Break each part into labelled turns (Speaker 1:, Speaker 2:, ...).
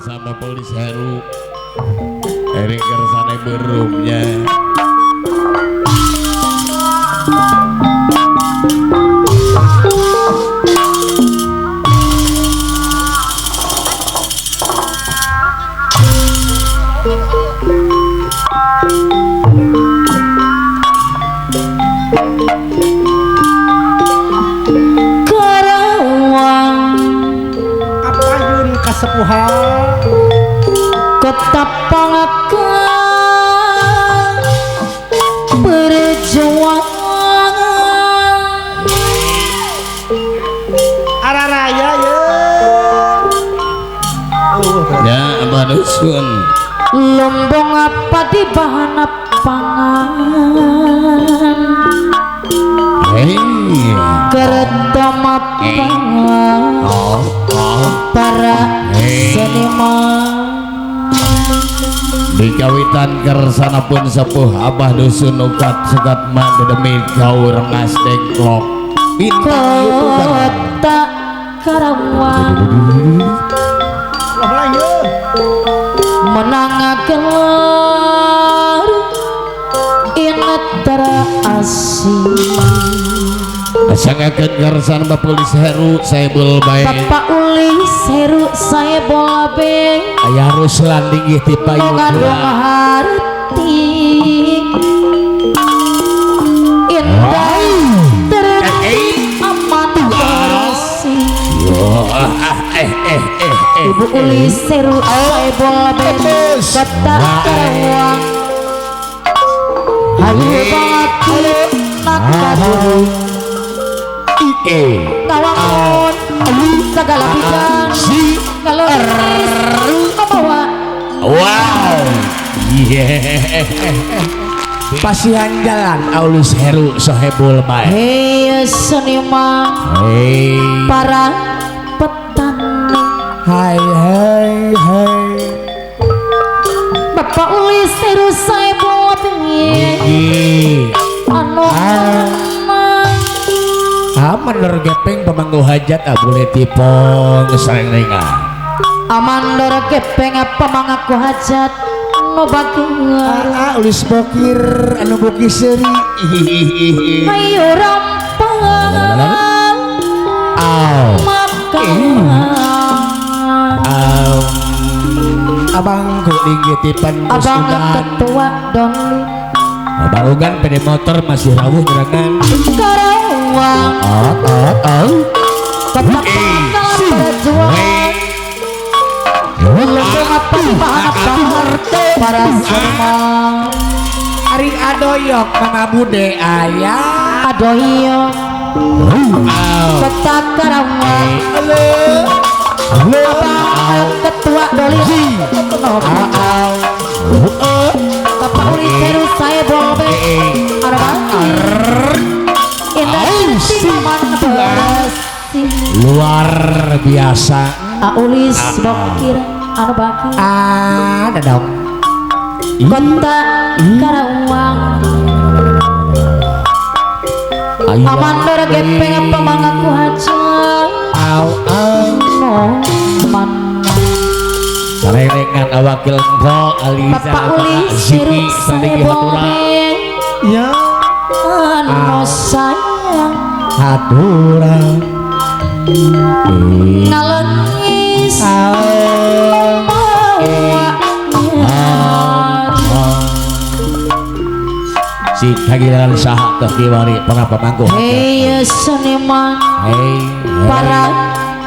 Speaker 1: Sama polis Heru Ering kersane berumnya
Speaker 2: Sepuhan
Speaker 3: ketapangkan perjuangan
Speaker 2: arah raya
Speaker 1: ya Abah Dusun
Speaker 3: lombong apa di bahan pangan kereta mapangan para seniman
Speaker 1: di kawitan kersana pun sepuh Abah Dusun ukat sekat mak demi kau rengas dengklok
Speaker 3: kota Karawang menangakan ingat terasih
Speaker 1: sangakeun kersana Bapak Polis Heru saya bol bae
Speaker 3: Bapak Ulis Heru saya bola be
Speaker 1: aya harus landing ieu ti payung
Speaker 3: harti indah aman bersih Ibu Ulis Heru saya bola be kota Karawang hayu banget nakadu kawangun segala bidang kalau membawa
Speaker 1: wow pasihan jalan Aulus Heru sohebul bae
Speaker 3: hei seniman para petani
Speaker 2: hai
Speaker 3: Bapak Ulis Heru saya bawa pengen anu
Speaker 1: Mandor gepeng pemanggu hajat boleh tipong sareng ringan
Speaker 3: Amandor gepeng pemangaku hajat no bageung
Speaker 2: Ulis bokir anu buki seri
Speaker 3: ayo rampang makan
Speaker 2: abang kuling getipan
Speaker 3: abang ketua dongli
Speaker 1: abang ugan pede motor masih rawuh nyerangan
Speaker 3: Karawang tetap berjuang lombong apa di bahan para seniman
Speaker 2: Ari adoyok mana bude ayah
Speaker 3: adoyo kota Karawang abang ketua doli Bapak Ulis Heru saya bobe
Speaker 1: luar biasa
Speaker 3: Aulis bokir anu bakir
Speaker 2: ada dong
Speaker 3: kota Karawang Amandor gepeng pemangaku hajat
Speaker 1: sarengan awakil engkau Aliza
Speaker 3: Bapak Ulis Heru saya bobe
Speaker 2: ya
Speaker 3: anu sayang
Speaker 1: haturang
Speaker 3: ngalengis
Speaker 1: si kagilan saha kekiwari para pemangku
Speaker 3: hei seniman para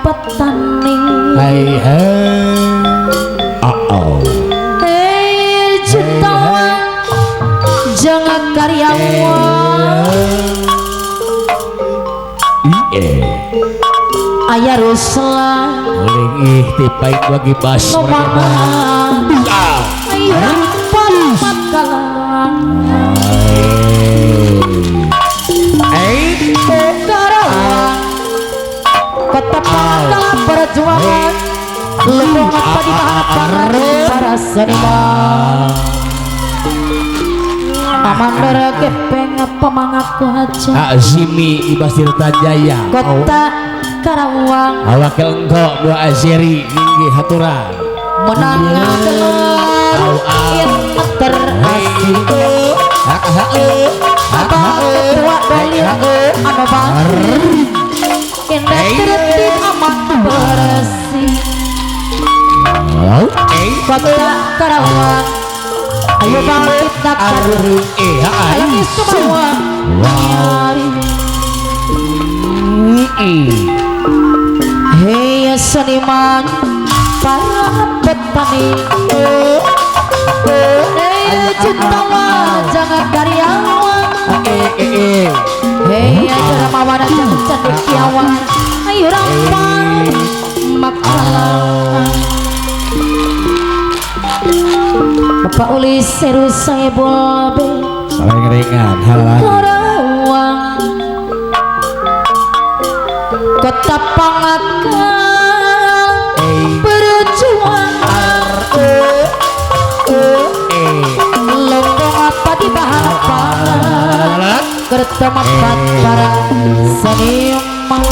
Speaker 3: petani hei jutawan jangan karyawan ayah ruslan
Speaker 1: ih tipaik bagi bas
Speaker 3: ayo parumat kalang Karawang kota pangkalan perjuangan lombong apa di bahan para seniman Amandor gepeng pemangaku hajat
Speaker 1: Azimi Ibasir Tajaya
Speaker 3: kota Karawang
Speaker 1: Awakil engkau dua aziri tinggi haturan
Speaker 3: menangakan yang terasing abang ketua dari anu bang indah tertib amat bersih kota Karawang ayo bangkit nakar ayo semua hei seniman para petani hei jutawan jangan karyawan hei dermawan jangan cendekiawan ayo rampang makalah Bapak Uli seru saya bobe
Speaker 1: saling ringan halang
Speaker 3: Karawang kota Pangakan perjuangan lombong apa di bahan pangan berteman para seniman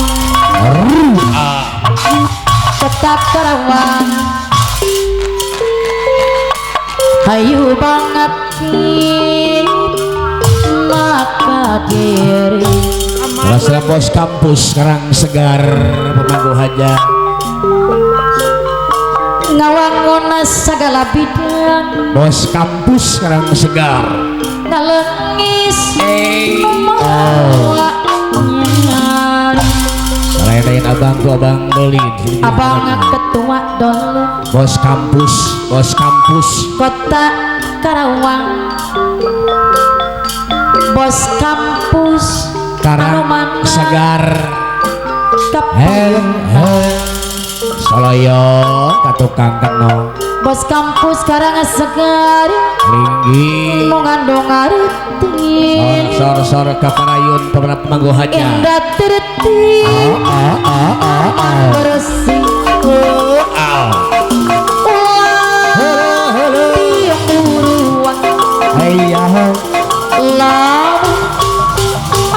Speaker 3: kota Karawang hayu banget maka diri
Speaker 1: Rasa bos kampus sekarang segar pemangku haja
Speaker 3: ngawangun segala bidang
Speaker 1: bos kampus sekarang segar
Speaker 3: ngalengis membawa
Speaker 1: selain abangku abang dolin
Speaker 3: abang ketua dolu
Speaker 1: bos kampus
Speaker 3: kota Karawang bos kampus
Speaker 1: sekarang segar
Speaker 3: kapal
Speaker 1: Soloyo katukang keno
Speaker 3: bos kampus sekarang segar
Speaker 1: linggi
Speaker 3: mengandung arti
Speaker 1: sor kaparayun pemenang pemangku haja
Speaker 3: indah tertib bersih tiang buruan lamu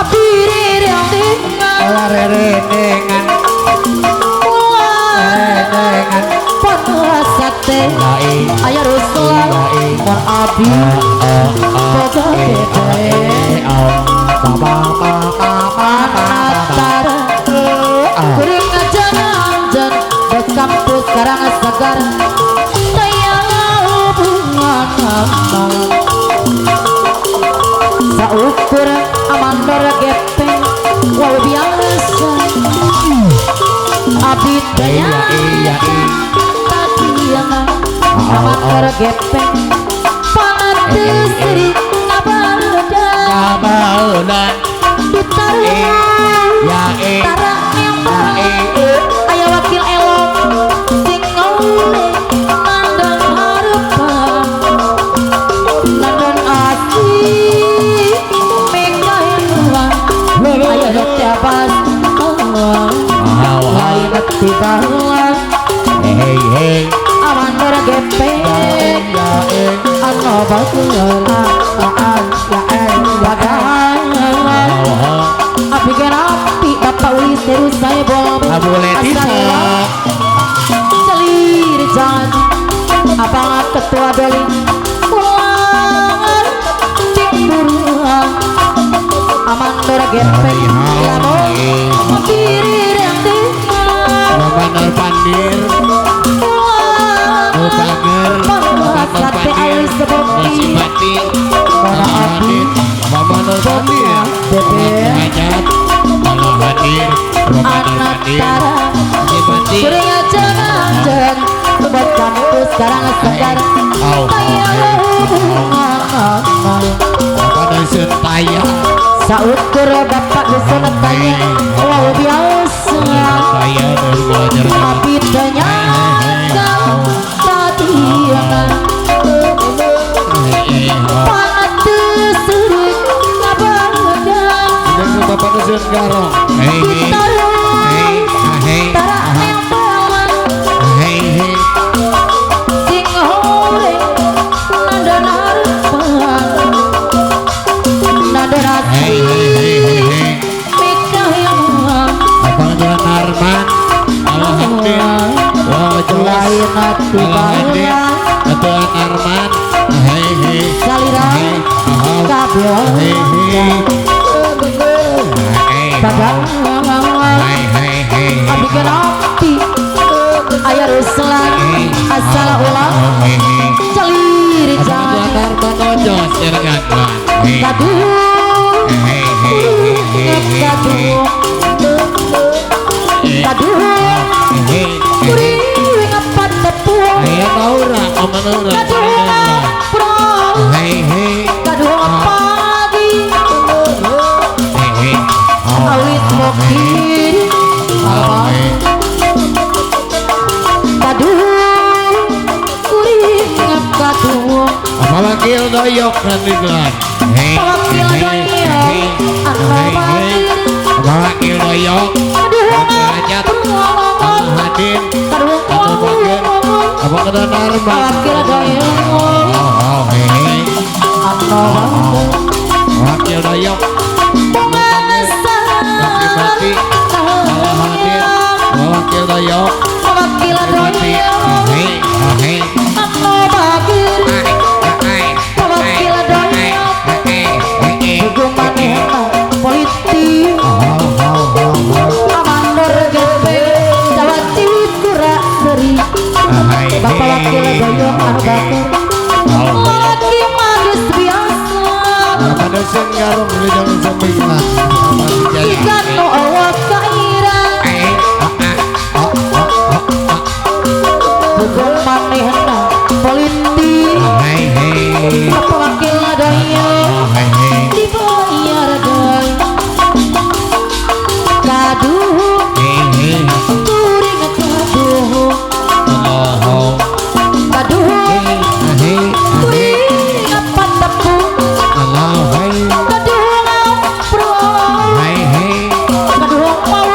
Speaker 3: abirir yang dengan sate ayah rusuh mon abi boga bete manatara kuring ajan bos kampus sekarang segar sayang hubungan saukur amandor gepeng wow biasa abid daya tadiana amandor gepeng pangatus diri kabalan ditaruh tara yang ayah wakil elok sing ngole mandang harapan nandon asih megahiruan ayah dok tiapas lain tibalan
Speaker 1: hei
Speaker 3: amandor gepeng ano bakulan api api bapak Uli seru saya bom
Speaker 1: boleh tidak
Speaker 3: celir janji abang ketua doli pulang timburuan amandor gepeng lamo diri yang
Speaker 1: Bapak Pandir Banger
Speaker 3: sate alis seboti
Speaker 1: Bati
Speaker 3: para api
Speaker 1: Bapak Pandir Ngajat Allah hadir
Speaker 3: anak tara
Speaker 1: Bati
Speaker 3: sering aja ngajar buat kampus sekarang segar kayak hubungan
Speaker 1: Bapak Dusun Taya
Speaker 3: saukur bapak dusun tanya wow biasa
Speaker 1: Taya dari belajar
Speaker 3: tapi ternyata tadiana panas terseret abada
Speaker 1: Dengan Bapak Dusun Garong
Speaker 3: tara yang bawa sing hore nandon harapan nandon hati mikah yang
Speaker 1: Abang Jalan Arma
Speaker 3: ayeuna teu baheula
Speaker 1: Ketua Arman hei hei
Speaker 3: salira kabeh
Speaker 1: hei
Speaker 3: dagangan abdi kenapa aya ruslan asal ulah celir
Speaker 1: Ketua Arman ojos irgan
Speaker 3: kaduh kuring ngapat tepung
Speaker 1: Ayo naura omanura
Speaker 3: kaduh pagi awit mokir kaduh kuring ngakaduh
Speaker 1: Wakil doyok kan digelar
Speaker 3: wakil doyok anu bakir
Speaker 1: Wakil doyok Derajat Hadin
Speaker 3: kaduh
Speaker 1: Atau bakir Apa kena narma
Speaker 3: wakil doyok anu bakir
Speaker 1: Wakil doyok
Speaker 3: pengasan
Speaker 1: Mati Hadin Wakil doyok
Speaker 3: wakil doyok anu bakir wakil doyok hukumannya politik amandor gepe Jawa Timur kurak seri bapak wakil doyok anu bakir lagi manis biasa
Speaker 1: Pada senggarong Lidang sembilan
Speaker 3: jika no awak kaira hukumannya politik bapak wakil doyok dibayar doy kaduh kuring kaduh kaduh kuring apa tepung kaduh pro kaduh mau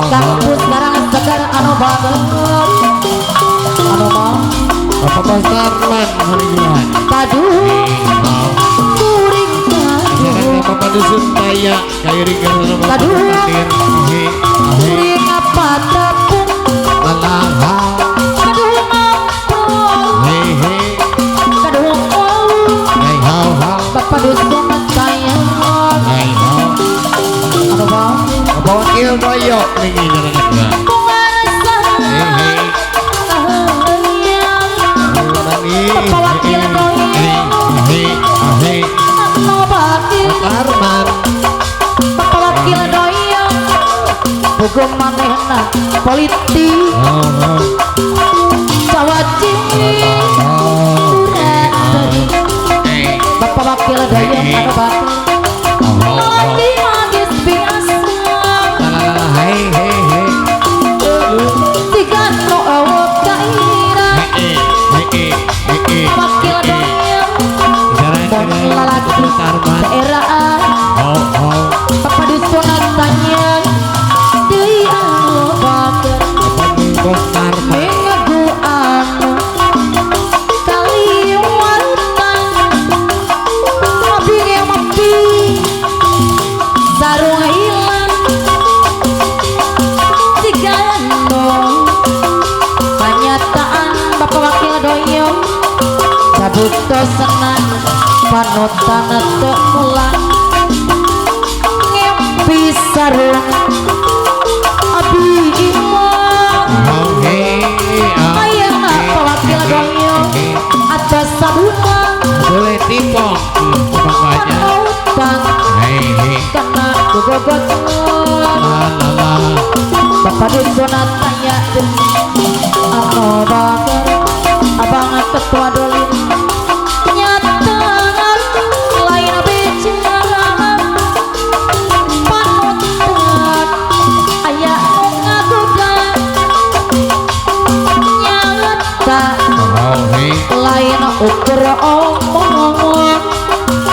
Speaker 3: kampus sekarang segar anu banget anu mau
Speaker 1: Apa Basarman hari bulan
Speaker 3: kaduh kuring kaduh
Speaker 1: Apa dusun Maya Kairi karena
Speaker 3: Kaduh. kuring apa tepung kaduh pro kaduh mau bapak dusun saya anu mau
Speaker 1: Apa wakil doyok nih jalan
Speaker 3: Bapak wakil
Speaker 1: Arman
Speaker 3: Bapak wakil doyok hukum manehna politik Jawa Timur kurak seri Bapak wakil doyok anu bakil lagi magis biasa tiga no awak kaira wakil doyok lalaki daerah Bapak dusun tanya deui anu bakir mengagu anu kaliwatan abi ngemopi sarung hilang sigano kenyataan Bapak wakil doyok cabut senang panutan teu mulang ngempi sarung abi imah ayeuna Bapak wakil doyok atas sabuna
Speaker 1: boleh tipong pokoknya
Speaker 3: panutan kena gogogot Bapak dusun tanya anu bakar abang ketua dolin nyataan lain bicara panutan aya nu ngagoda nyata lain ukur omong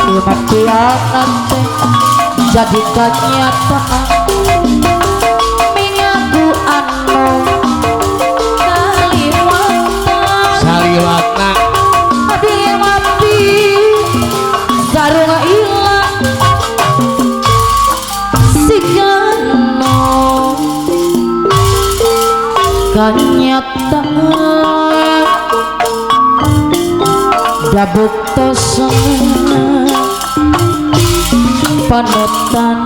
Speaker 3: imatian nanti jadi kenyataan mengaku anu kaliwatan
Speaker 1: Saliwatna
Speaker 3: abi mapi sarung ilang sigano kenyataan dabuktos panutan